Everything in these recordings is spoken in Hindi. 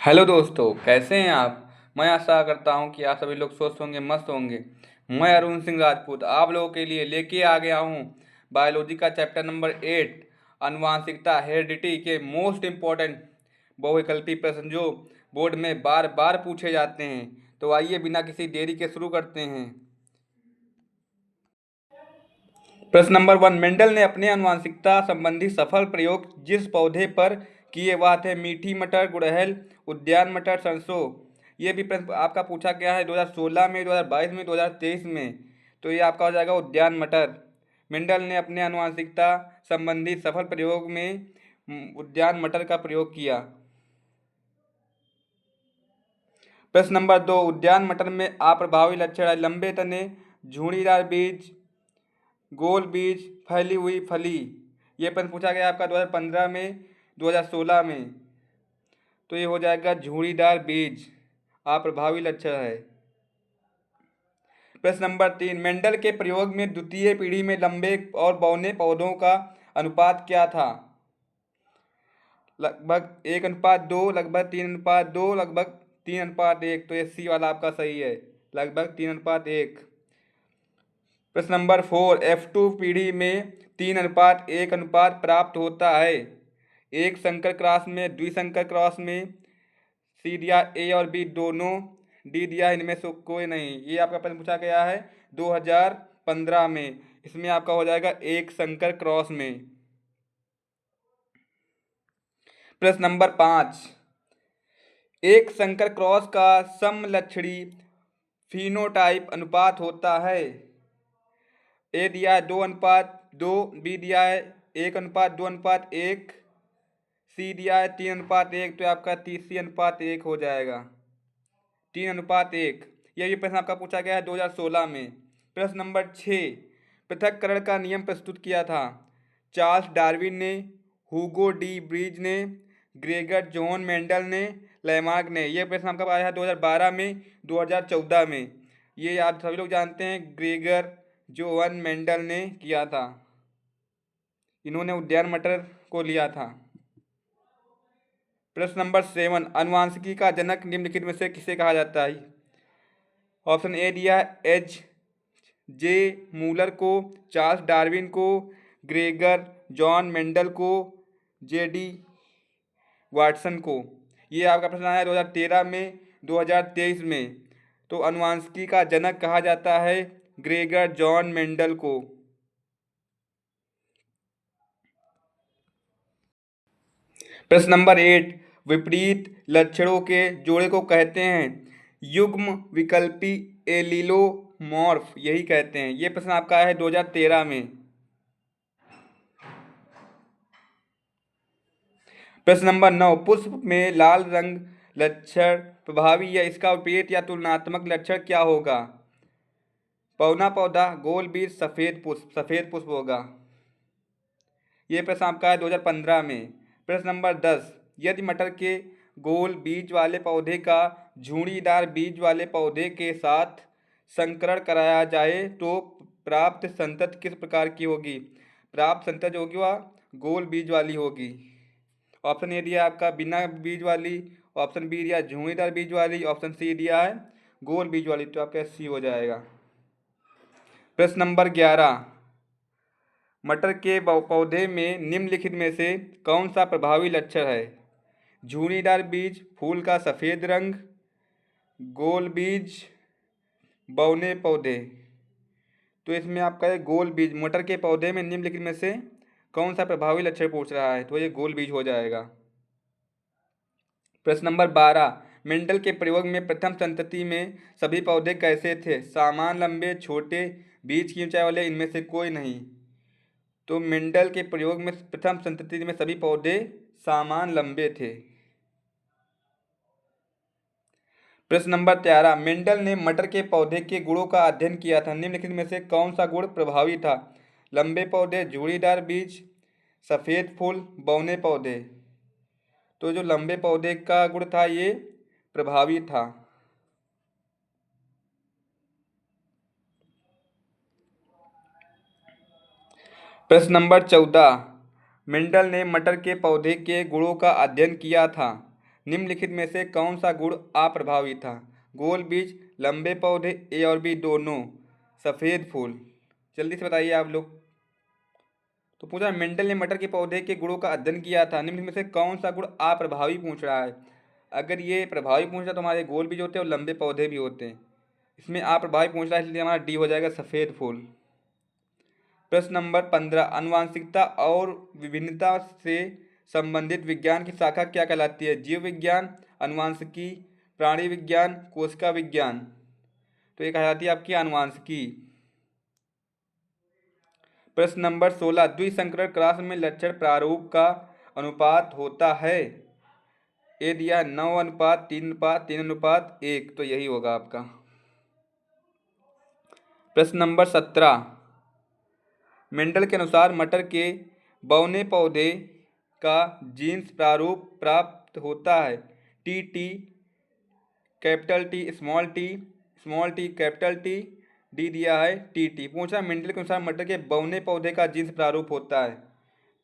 हेलो दोस्तों, कैसे हैं आप। मैं आशा करता हूं कि आप सभी लोग स्वस्थ होंगे, मस्त होंगे। मैं अरुण सिंह राजपूत आप लोगों के लिए लेके आ गया हूं बायोलॉजी का चैप्टर नंबर 8 आनुवांशिकता हेरिडिटी के मोस्ट इम्पोर्टेंट बहुविकल्पी प्रश्न जो बोर्ड में बार बार पूछे जाते हैं। तो आइए बिना किसी देरी के शुरू करते हैं। प्रश्न नंबर 1, मेंडल ने अपने आनुवंशिकता संबंधी सफल प्रयोग जिस पौधे पर किए वह थे मीठी मटर, गुड़हल, उद्यान मटर, सरसों। ये भी प्रश्न आपका पूछा गया है 2016 में, 2022 में, 2023 में। तो ये आपका हो जाएगा उद्यान मटर। मेंडल ने अपने आनुवंशिकता संबंधी सफल प्रयोग में उद्यान मटर का प्रयोग किया। प्रश्न नंबर 2, उद्यान मटर में अप्रभावी लक्षण है लंबे तने, झुर्रीदार बीज, गोल बीज, फैली हुई फली। ये प्रश्न पूछा गया आपका 2015 में, 2016 में। तो ये हो जाएगा झुर्रीदार बीज अप्रभावी लक्षण है। प्रश्न नंबर 3, मेंडल के प्रयोग में द्वितीय पीढ़ी में लंबे और बौने पौधों का अनुपात क्या था। लगभग 1:2, लगभग 3:2, लगभग 3:1। तो ये सी वाला आपका सही है, लगभग 3:1। प्रश्न नंबर 4, F2 पीढ़ी में 3:1 अनुपात प्राप्त होता है। एक संकर क्रॉस में, द्विसंकर क्रॉस में, सी दिया ए और बी दोनों, डी दिया इनमें से कोई नहीं। ये आपका प्रश्न पूछा गया है 2015 में। इसमें आपका हो जाएगा एक संकर क्रॉस में। प्रश्न नंबर 5, एक संकर क्रॉस का समलक्षणी फिनोटाइप अनुपात होता है। ए दिया है 2:2, बी दिया है 1:2:1, सी दिया है 3:1। तो आपका सी:1 हो जाएगा, 3:1। यह भी प्रश्न आपका पूछा गया है 2016 में। प्रश्न नंबर 6, पृथक्करण का नियम प्रस्तुत किया था। चार्ल्स डार्विन ने, हुगो डी ब्रीज ने, ग्रेगर जॉन मेंडल ने, लैमार्क ने। यह प्रश्न आपका आया है 2012 में, 2014 में। ये आप सभी लोग जानते हैं, ग्रेगर जोवन मेंडल ने किया था। इन्होंने उद्यान मटर को लिया था। प्रश्न नंबर 7, अनुवांशिकी का जनक निम्नलिखित में से किसे कहा जाता है। ऑप्शन ए दिया है एच जे मूलर को, चार्ल्स डार्विन को, ग्रेगर जॉन मेंडल को, जे डी वाटसन को। ये आपका प्रश्न आया 2013 में, 2023 में। तो अनुवांशिकी का जनक कहा जाता है ग्रेगर जॉन मेंडल को। प्रश्न नंबर 8, विपरीत लक्षणों के जोड़े को कहते हैं युग्म विकल्पी एलिलोमॉर्फ, यही कहते हैं। ये प्रश्न आपका है 2013 में। प्रश्न नंबर 9, पुष्प में लाल रंग लक्षण प्रभावी या इसका विपरीत या तुलनात्मक लक्षण क्या होगा। पौना पौधा, गोल बीज, सफेद पुष्प होगा। ये प्रश्न आपका है 2015 में। प्रश्न नंबर 10, यदि मटर के गोल बीज वाले पौधे का झुर्रीदार बीज वाले पौधे के साथ संकरण कराया जाए तो प्राप्त संतति किस प्रकार की होगी। प्राप्त संतति जो होगी वह गोल बीज वाली होगी। ऑप्शन ए दिया आपका बिना बीज वाली, ऑप्शन बी दिया झुर्रीदार बीज वाली, ऑप्शन सी दिया है गोल बीज वाली। तो आपका सी हो जाएगा। प्रश्न नंबर 11, मटर के पौधे में निम्नलिखित में से कौन सा प्रभावी लक्षण है। झुर्रीदार बीज, फूल का सफ़ेद रंग, गोल बीज, बौने पौधे। तो इसमें आपका है गोल बीज। मटर के पौधे में निम्नलिखित में से कौन सा प्रभावी लक्षण पूछ रहा है, तो ये गोल बीज हो जाएगा। प्रश्न नंबर 12, मेंडल के प्रयोग में प्रथम संतति में सभी पौधे कैसे थे। समान, लंबे, छोटे, बीज की ऊंचाई वाले, इनमें से कोई नहीं। तो मेंडल के प्रयोग में प्रथम संतति में सभी पौधे समान लंबे थे। प्रश्न नंबर 13, मेंडल ने मटर के पौधे के गुणों का अध्ययन किया था। निम्नलिखित में से कौन सा गुण प्रभावी था। लंबे पौधे, झुर्रीदार बीज, सफ़ेद फूल, बौने पौधे। तो जो लंबे पौधे का गुण था ये प्रभावी था। प्रश्न नंबर 14, मेंडल ने मटर के पौधे के गुणों का अध्ययन किया था। निम्नलिखित में से कौन सा गुण अप्रभावी था? गोल बीज, लंबे पौधे, ए और बी दोनों, सफ़ेद फूल। जल्दी से बताइए आप लोग। तो पूछा मेंडल ने मटर के पौधे के गुणों का अध्ययन किया था, निम्न में से कौन सा गुण अप्रभावी पूछ रहा है। अगर ये प्रभावी पूछ रहा है तो हमारे गोल बीज होते हैं और लंबे पौधे भी होते हैं। इसमें अप्रभावी पूछ रहा है इसलिए हमारा डी हो जाएगा, सफ़ेद फूल। प्रश्न नंबर 15, आनुवंशिकता और विभिन्नता से संबंधित विज्ञान की शाखा क्या कहलाती है? जीव विज्ञान, आनुवंशिकी, प्राणी विज्ञान, कोशिका विज्ञान। तो ये कहलाती है आपकी आनुवंशिकी। प्रश्न नंबर 16, द्विसंकरण क्रॉस में लक्षण प्रारूप का अनुपात होता है? ए दिया 9:3:3:1, तो यही होगा आपका। प्रश्न नंबर 17, मेंडल के अनुसार मटर के बौने पौधे का जीन्स प्रारूप प्राप्त होता है? T T, capital T, small T, capital T, D दिया है टी टी। पूछा मेंडल के अनुसार मटर के बौने पौधे का जीन्स प्रारूप होता है,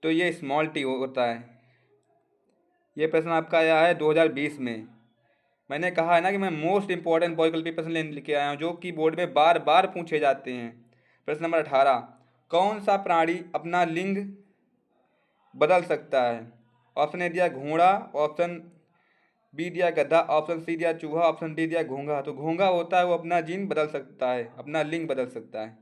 तो ये स्मॉल टी होता है। ये प्रश्न आपका आया है 2020 में। मैंने कहा है ना कि मैं मोस्ट इंपॉर्टेंट वैकल्पिक प्रश्न लेके आया हूँ जो कि बोर्ड में बार बार पूछे जाते हैं। प्रश्न नंबर 18, कौन सा प्राणी अपना लिंग बदल सकता है? ऑप्शन ए दिया घोड़ा, ऑप्शन बी दिया गधा, ऑप्शन सी दिया चूहा, ऑप्शन डी दिया घोंघा। तो घोंघा होता है वो अपना जीन बदल सकता है, अपना लिंग बदल सकता है।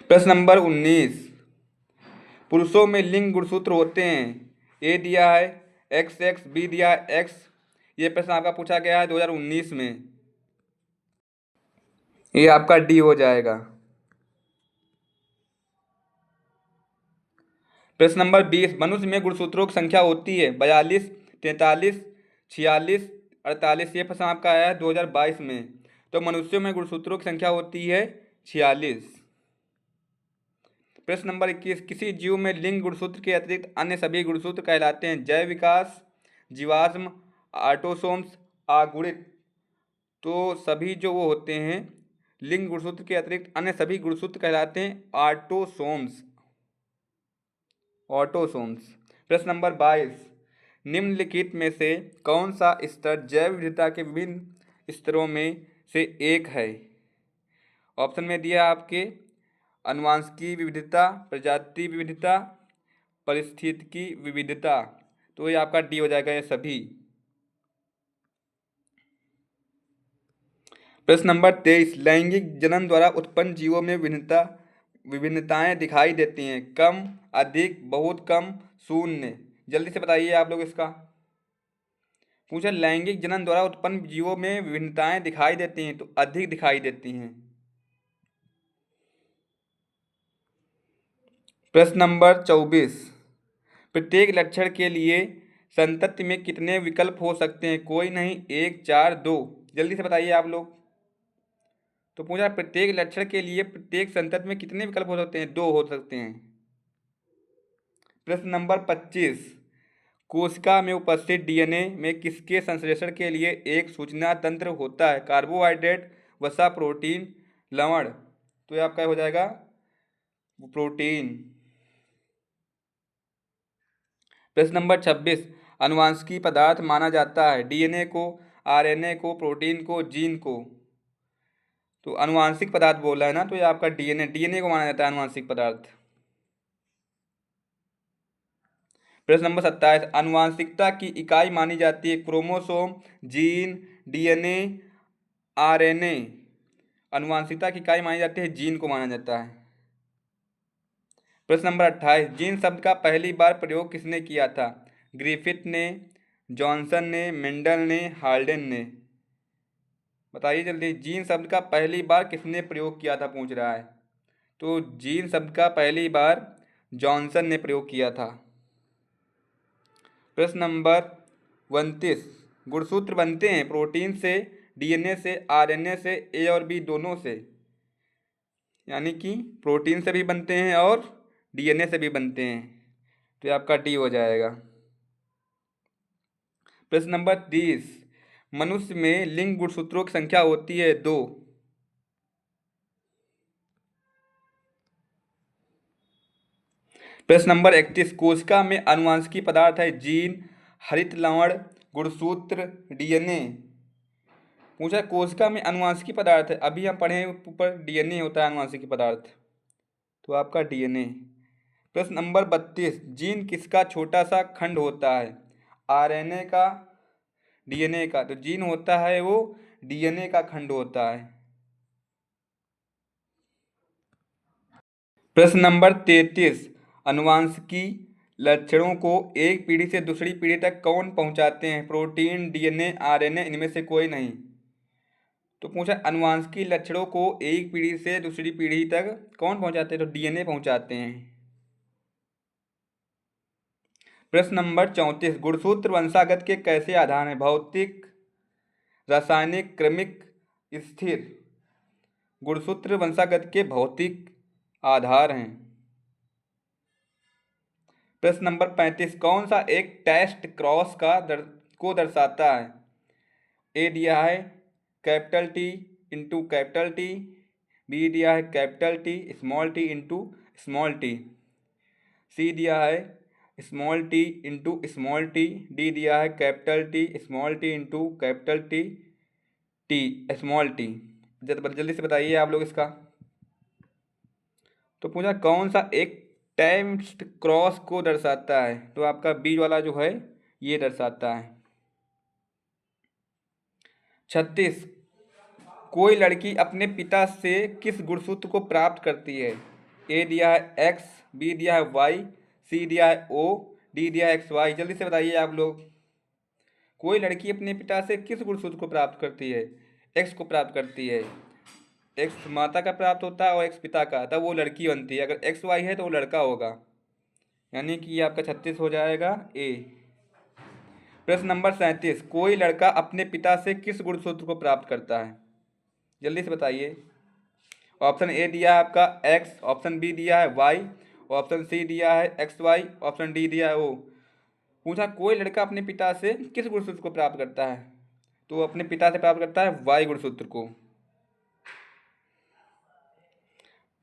प्रश्न नंबर 19, पुरुषों में लिंग गुणसूत्र होते हैं? ए दिया है XX, बी दिया है X। ये प्रश्न आपका पूछा गया है 2019 में। ये आपका डी हो जाएगा। प्रश्न नंबर 20, मनुष्य में गुणसूत्रों की संख्या होती है? 42, 43, 46, 48। ये प्रश्न आपका आया है 2022 में। तो मनुष्यों में गुणसूत्रों की संख्या होती है 46। प्रश्न नंबर 21, किसी जीव में लिंग गुणसूत्र के अतिरिक्त अन्य सभी गुणसूत्र कहलाते हैं? जैव विकास, जीवाश्म, ऑटोसोम्स, आगुणित। तो सभी जो वो होते हैं लिंग गुणसूत्र के अतिरिक्त अन्य सभी गुणसूत्र कहलाते हैं ऑटोसोम्स। प्रश्न नंबर 22, निम्नलिखित में से कौन सा स्तर जैव विविधता के विभिन्न स्तरों में से एक है? ऑप्शन में दिया आपके आनुवंशिकी विविधता, प्रजाति विविधता, पारिस्थितिकी विविधता। तो ये आपका डी हो जाएगा, ये सभी। प्रश्न नंबर 23, लैंगिक जनन द्वारा उत्पन्न जीवों में विभिन्नताएं दिखाई देती हैं? कम, अधिक, बहुत कम, शून्य। जल्दी से बताइए आप लोग इसका। पूछा लैंगिक जनन द्वारा उत्पन्न जीवों में विभिन्नताएं दिखाई देती हैं, तो अधिक दिखाई देती हैं। प्रश्न नंबर 24, प्रत्येक लक्षण के लिए संतति में कितने विकल्प हो सकते हैं? कोई नहीं, 1, 4, 2। जल्दी से बताइए आप लोग। तो पूछा प्रत्येक लक्षण के लिए प्रत्येक संतति में कितने विकल्प हो सकते हैं? 2 हो सकते हैं। प्रश्न नंबर 25, कोशिका में उपस्थित डीएनए में किसके संश्लेषण के लिए एक सूचना तंत्र होता है? कार्बोहाइड्रेट, वसा, प्रोटीन, लवण। तो ये आपका हो जाएगा प्रोटीन। प्रश्न नंबर 26, आनुवंशिकी पदार्थ माना जाता है? डीएनए को, आरएनए को, प्रोटीन को, जीन को। तो आनुवंशिक पदार्थ बोला है ना, तो ये आपका डीएनए को माना जाता है आनुवंशिक पदार्थ। प्रश्न नंबर 27, आनुवंशिकता की इकाई मानी जाती है? Chromosome, gene, DNA, RNA. आनुवंशिकता की इकाई मानी जाती है जीन को माना जाता है। प्रश्न नंबर 28, जीन शब्द का पहली बार प्रयोग किसने किया था? ग्रिफिथ ने, जॉनसन ने, मेंडल ने, हाल्डेन ने। बताइए जल्दी, जीन शब्द का पहली बार किसने प्रयोग किया था पूछ रहा है। तो जीन शब्द का पहली बार जॉनसन ने प्रयोग किया था। प्रश्न नंबर 29, गुणसूत्र बनते हैं प्रोटीन से, डीएनए से, आरएनए से, ए और बी दोनों से। यानी कि प्रोटीन से भी बनते हैं और डीएनए से भी बनते हैं, तो ये आपका डी हो जाएगा। प्रश्न नंबर 30, मनुष्य में लिंग गुणसूत्रों की संख्या होती है 2। प्रश्न नंबर 31, कोशिका में आनुवंशिकी पदार्थ है जीन, हरित लवण, गुणसूत्र, डीएनए। पूछा कोशिका में आनुवंशिकी पदार्थ है, अभी हम पढ़े ऊपर डीएनए होता है आनुवंशिकी पदार्थ, तो आपका डीएनए। प्रश्न नंबर 32, जीन किसका छोटा सा खंड होता है? आरएनए का, डीएनए का? तो जीन होता है वो डीएनए का खंड होता है। प्रश्न नंबर 33, आनुवंशिकी लक्षणों को एक पीढ़ी से दूसरी पीढ़ी तक कौन पहुंचाते हैं? प्रोटीन, डीएनए, आरएनए, इनमें से कोई नहीं। तो पूछा आनुवंशिकी लक्षणों को एक पीढ़ी से दूसरी पीढ़ी तक कौन पहुंचाते हैं? तो डीएनए पहुंचाते हैं। प्रश्न नंबर 34, गुणसूत्र वंशागत के कैसे आधार हैं? भौतिक, रासायनिक, क्रमिक, स्थिर। गुणसूत्र वंशागत के भौतिक आधार हैं। प्रश्न नंबर 35, कौन सा एक टेस्ट क्रॉस को दर्शाता है? ए दिया है capital T into capital T, B दिया है capital T small T into small T, C दिया है small T into small T, D दिया है capital T small T into capital T T small T. जल्दी से बताइए आप लोग इसका। तो पूछा कौन सा एक टेस्ट क्रॉस को दर्शाता है? तो आपका बी वाला जो है ये दर्शाता है। 36, कोई लड़की अपने पिता से किस गुणसूत्र को प्राप्त करती है? ए दिया है एक्स, बी दिया है वाई, सी दिया है ओ, डी दिया है एक्स वाई। जल्दी से बताइए आप लोग। कोई लड़की अपने पिता से किस गुणसूत्र को प्राप्त करती है? एक्स को प्राप्त करती है। एक्स माता का प्राप्त होता है और एक्स पिता का, तब वो लड़की बनती है। अगर एक्स वाई है तो वो लड़का होगा, यानी कि ये आपका 36 हो जाएगा ए। प्रश्न नंबर 37, कोई लड़का अपने पिता से किस गुणसूत्र को प्राप्त करता है? जल्दी से बताइए। ऑप्शन ए दिया है आपका एक्स, ऑप्शन बी दिया है वाई, ऑप्शन सी दिया है एक्स वाई, ऑप्शन डी दिया है ओ। पूछा कोई लड़का अपने पिता से किस गुणसूत्र को प्राप्त करता है? तो वो अपने पिता से प्राप्त करता है वाई गुणसूत्र को।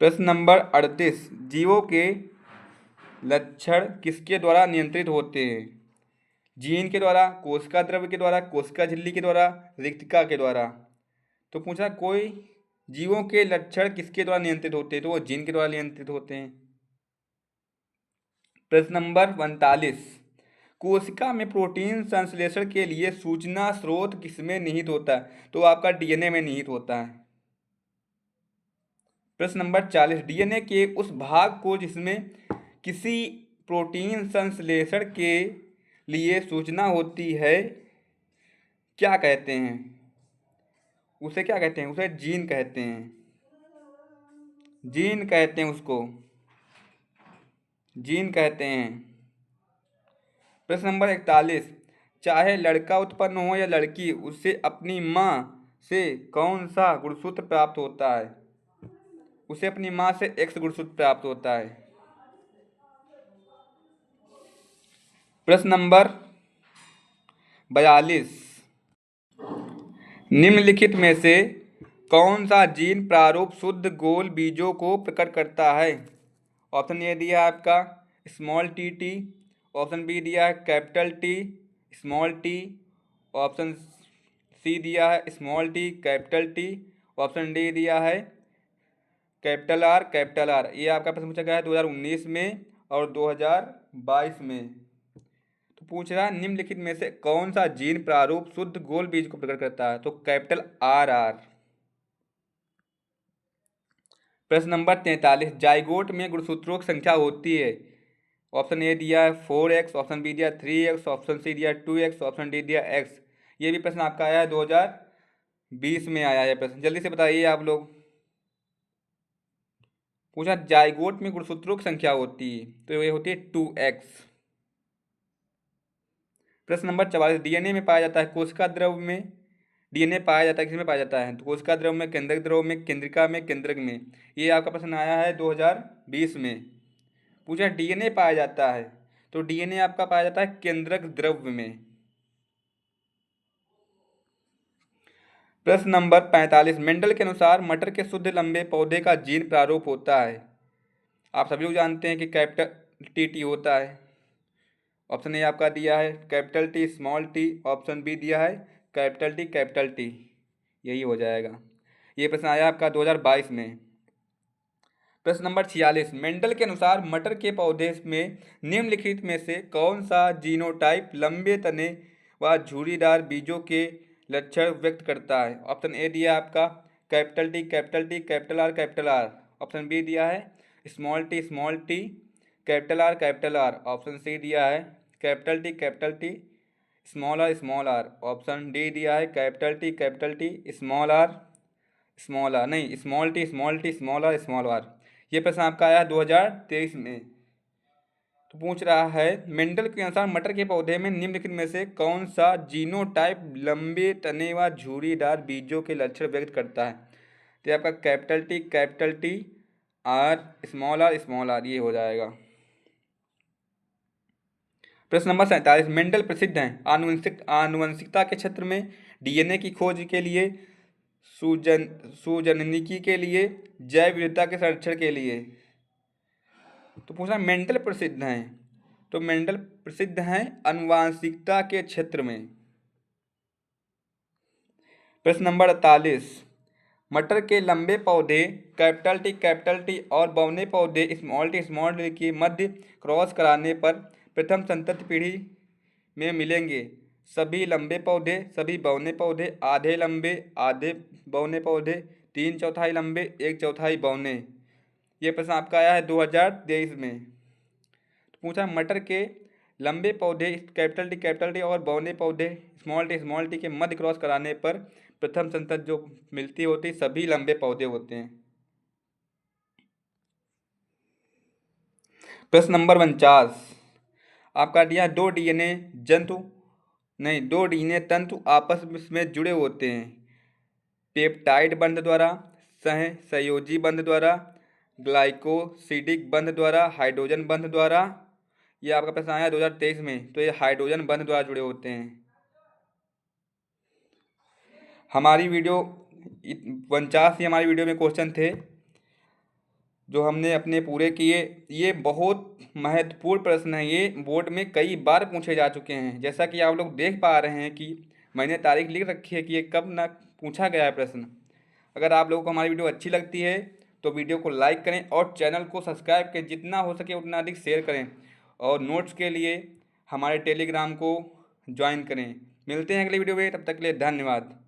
प्रश्न नंबर 38, जीवों के लक्षण किसके द्वारा नियंत्रित होते हैं? जीन के द्वारा, कोशिका द्रव्य के द्वारा, कोशिका झिल्ली के द्वारा, रिक्तिका के द्वारा। तो पूछा कोई जीवों के लक्षण किसके द्वारा नियंत्रित होते हैं? तो वो जीन के द्वारा नियंत्रित होते हैं। प्रश्न नंबर 39, कोशिका में प्रोटीन संश्लेषण के लिए सूचना स्रोत किसमें निहित होता है? तो आपका डीएनए में निहित होता है। प्रश्न नंबर 40, डीएनए के उस भाग को जिसमें किसी प्रोटीन संश्लेषण के लिए सूचना होती है क्या कहते हैं? उसे क्या कहते हैं? उसे जीन कहते हैं। जीन कहते हैं, उसको जीन कहते हैं। प्रश्न नंबर 41, चाहे लड़का उत्पन्न हो या लड़की, उसे अपनी माँ से कौन सा गुणसूत्र प्राप्त होता है? उसे अपनी माँ से एक्स गुणसूत्र प्राप्त होता है। प्रश्न नंबर 42, निम्नलिखित में से कौन सा जीन प्रारूप शुद्ध गोल बीजों को प्रकट करता है? ऑप्शन ए दिया है आपका small T T, option B दिया है capital T small T, option C दिया है small T capital T, option D दिया है कैपिटल आर कैपिटल आर। ये आपका प्रश्न पूछा गया है 2019 में और 2022 में। तो पूछ रहा है निम्नलिखित में से कौन सा जीन प्रारूप शुद्ध गोल बीज को प्रकट करता है? तो कैपिटल आर आर। प्रश्न नंबर 43, जाइगोट में गुणसूत्रों की संख्या होती है? ऑप्शन ए दिया है 4x, ऑप्शन बी दिया 3x, ऑप्शन सी दिया 2x, ऑप्शन डी दिया x। ये भी प्रश्न आपका आया है 2020 में आया है प्रश्न। जल्दी से बताइए आप लोग। पूछा जाइगोट में गुणसूत्रों की संख्या होती है, तो ये होती है 2x। प्रश्न नंबर 44, डीएनए में पाया जाता है कोशिका द्रव में। डीएनए पाया जाता है किसमें पाया जाता है? तो कोशिका द्रव में, केंद्रक द्रव में, केंद्रिका में, केंद्रक में। ये आपका प्रश्न आया है 2020 में। पूछा डीएनए पाया जाता है, तो डीएनए आपका पाया जाता है केंद्रक द्रव्य में। प्रश्न नंबर 45, मेंडल के अनुसार मटर के शुद्ध लंबे पौधे का जीन प्रारूप होता है? आप सभी लोग जानते हैं कि कैपिटल टी होता है। ऑप्शन ए आपका दिया है capital T small T, option B दिया है कैपिटल टी, यही हो जाएगा। ये प्रश्न आया आपका 2022 में। प्रश्न नंबर 46, मेंडल के अनुसार मटर के पौधे में निम्नलिखित में से कौन सा जीनोटाइप लंबे तने व झुर्रीदार बीजों के लक्षण व्यक्त करता है? ऑप्शन ए दिया आपका capital T capital R, option B दिया है small T capital R, option C दिया है capital T small R, option D दिया है कैपिटल टी स्मॉल आर नहीं स्मॉल टी स्मॉल आर। ये प्रश्न आपका आया 2023 में। तो पूछ रहा है मेंडल के अनुसार मटर के पौधे में निम्नलिखित में से कौन सा जीनोटाइप लंबे तने व झुर्रीदार बीजों के लक्षण व्यक्त करता है? तो आपका कैपिटल टी स्मॉल आर ये हो जाएगा। प्रश्न नंबर 47, मेंडल प्रसिद्ध हैं आनुवंशिकता के क्षेत्र में, डीएनए की खोज के लिए, सुजननिकी के लिए, जैव विविधता के संरक्षण के लिए। तो पूछना मेंडल प्रसिद्ध हैं, तो मेंडल प्रसिद्ध हैं आनुवंशिकता के क्षेत्र में। प्रश्न नंबर 48, मटर के लंबे पौधे कैपिटल टी और बौने पौधे स्मॉल टी के मध्य क्रॉस कराने पर प्रथम संतति पीढ़ी में मिलेंगे सभी लंबे पौधे, सभी बौने पौधे, आधे लंबे आधे बौने पौधे, 3/4 लंबे 1/4 बौने। ये प्रश्न आपका आया है 2023 में। तो पूछा मटर के लंबे पौधे कैपिटल टी और बौने पौधे स्मॉल टी के मध्य क्रॉस कराने पर प्रथम संतति जो मिलती होती सभी लंबे पौधे होते हैं। प्रश्न नंबर 49, आपका दिया दो डीएनए तंतु आपस में जुड़े होते हैं पेप्टाइड बंध द्वारा, सहसंयोजी बंध द्वारा, ग्लाइकोसिडिक बंध द्वारा, हाइड्रोजन बंध द्वारा। ये आपका प्रश्न आया 2023 में। तो ये हाइड्रोजन बंध द्वारा जुड़े होते हैं। हमारी वीडियो 49 ही हमारी वीडियो में क्वेश्चन थे जो हमने अपने पूरे किए। ये बहुत महत्वपूर्ण प्रश्न है, ये बोर्ड में कई बार पूछे जा चुके हैं। जैसा कि आप लोग देख पा रहे हैं कि मैंने तारीख लिख रखी है कि ये कब ना पूछा गया है प्रश्न। अगर आप लोगों को हमारी वीडियो अच्छी लगती है तो वीडियो को लाइक करें और चैनल को सब्सक्राइब करें, जितना हो सके उतना अधिक शेयर करें और नोट्स के लिए हमारे टेलीग्राम को ज्वाइन करें। मिलते हैं अगली वीडियो में, तब तक के लिए धन्यवाद।